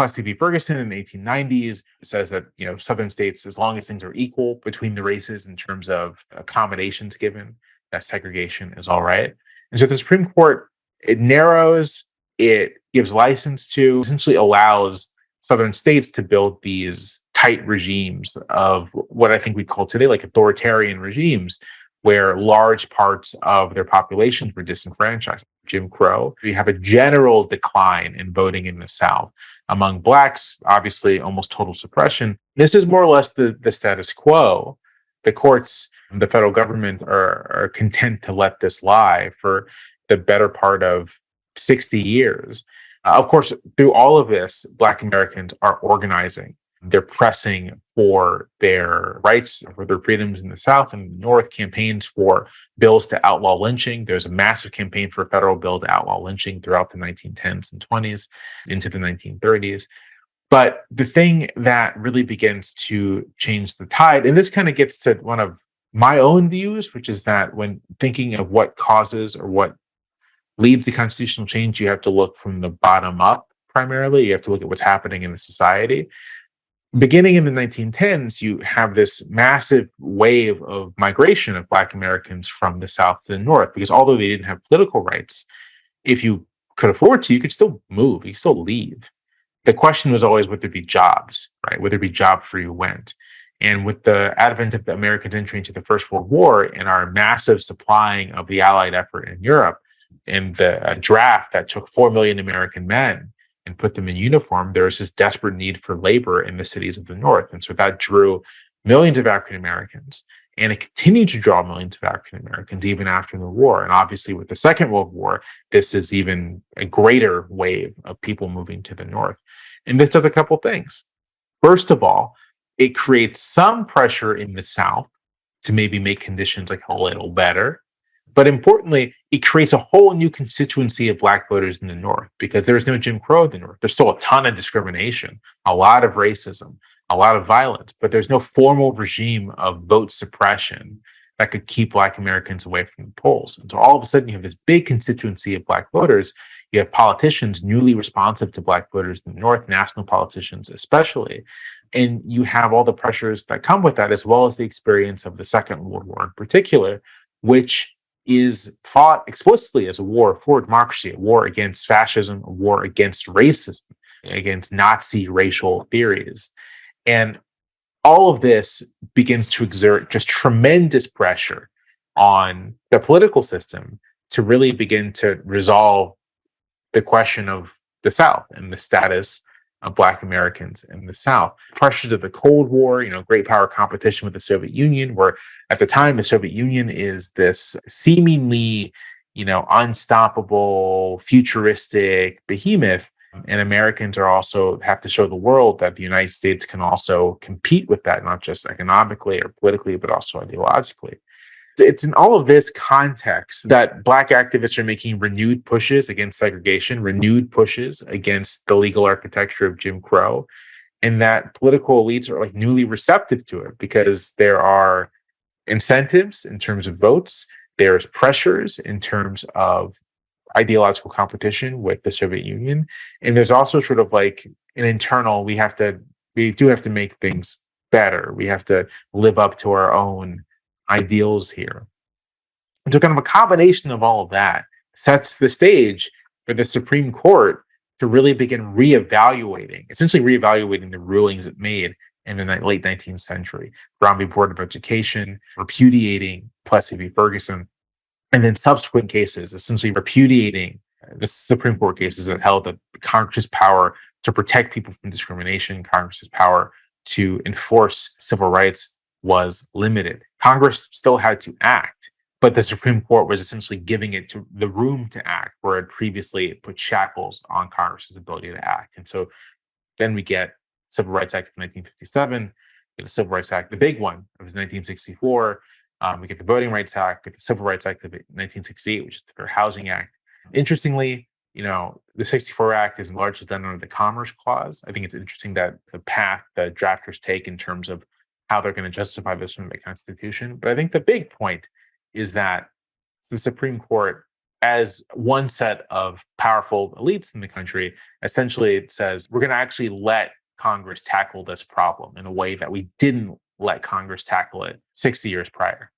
Plessy v. Ferguson in the 1890s says that, Southern states, as long as things are equal between the races in terms of accommodations given, that segregation is all right. And so the Supreme Court, it narrows, it gives license to, essentially allows Southern states to build these tight regimes of what I think we call today like authoritarian regimes, where large parts of their populations were disenfranchised. Jim Crow. We have a general decline in voting in the South. Among Blacks, obviously, almost total suppression. This is more or less the status quo. The courts, the federal government are content to let this lie for the better part of 60 years. Of course, through all of this, Black Americans are organizing. They're pressing for their rights, for their freedoms in the South and the North, campaigns for bills to outlaw lynching. There's a massive campaign for a federal bill to outlaw lynching throughout the 1910s and 20s into the 1930s. But the thing that really begins to change the tide, and this kind of gets to one of my own views, which is that when thinking of what causes or what leads to constitutional change, you have to look from the bottom up primarily. You have to look at what's happening in the society. Beginning in the 1910s, you have this massive wave of migration of Black Americans from the South to the North, because although they didn't have political rights, if you could afford to, you could still move, you could still leave. The question was always, would there be jobs, right? Would there be jobs where you went? And with the advent of the Americans' entry into the First World War and our massive supplying of the Allied effort in Europe, and the draft that took 4 million American men and put them in uniform, there was this desperate need for labor in the cities of the North. And so that drew millions of African Americans. And it continued to draw millions of African Americans even after the war. And obviously, with the Second World War, this is even a greater wave of people moving to the North. And this does a couple things. First of all, it creates some pressure in the South to maybe make conditions like a little better. But importantly, it creates a whole new constituency of Black voters in the North, because there is no Jim Crow in the North. There's still a ton of discrimination, a lot of racism, a lot of violence, but there's no formal regime of vote suppression that could keep Black Americans away from the polls. And so all of a sudden, you have this big constituency of Black voters. You have politicians newly responsive to Black voters in the North, national politicians especially. And you have all the pressures that come with that, as well as the experience of the Second World War in particular, which is fought explicitly as a war for democracy, a war against fascism, a war against racism, against Nazi racial theories. And all of this begins to exert just tremendous pressure on the political system to really begin to resolve the question of the South and the status of Black Americans in the South. Pressures of the Cold War, great power competition with the Soviet Union, where at the time the Soviet Union is this seemingly, unstoppable, futuristic behemoth. And Americans are also have to show the world that the United States can also compete with that, not just economically or politically, but also ideologically. It's in all of this context that Black activists are making renewed pushes against segregation, renewed pushes against the legal architecture of Jim Crow, and that political elites are like newly receptive to it, because there are incentives in terms of votes, there's pressures in terms of ideological competition with the Soviet Union, and there's also sort of like an internal, we do have to make things better. We have to live up to our own ideals here. And so kind of a combination of all of that sets the stage for the Supreme Court to really begin essentially reevaluating the rulings it made in the late 19th century. Brown v. Board of Education, repudiating Plessy v. Ferguson, and then subsequent cases, essentially repudiating the Supreme Court cases that held that Congress's power to protect people from discrimination, Congress's power to enforce civil rights was limited. Congress still had to act, but the Supreme Court was essentially giving it to the room to act, where it previously put shackles on Congress's ability to act. And so then we get Civil Rights Act of 1957, the Civil Rights Act, the big one, it was 1964. We get the Voting Rights Act, get the Civil Rights Act of 1968, which is the Fair Housing Act. Interestingly, the 64 Act is largely done under the Commerce Clause. I think it's interesting that the path the drafters take in terms of how they're going to justify this from the Constitution. But I think the big point is that the Supreme Court as one set of powerful elites in the country, essentially it says we're going to actually let Congress tackle this problem in a way that we didn't let Congress tackle it 60 years prior.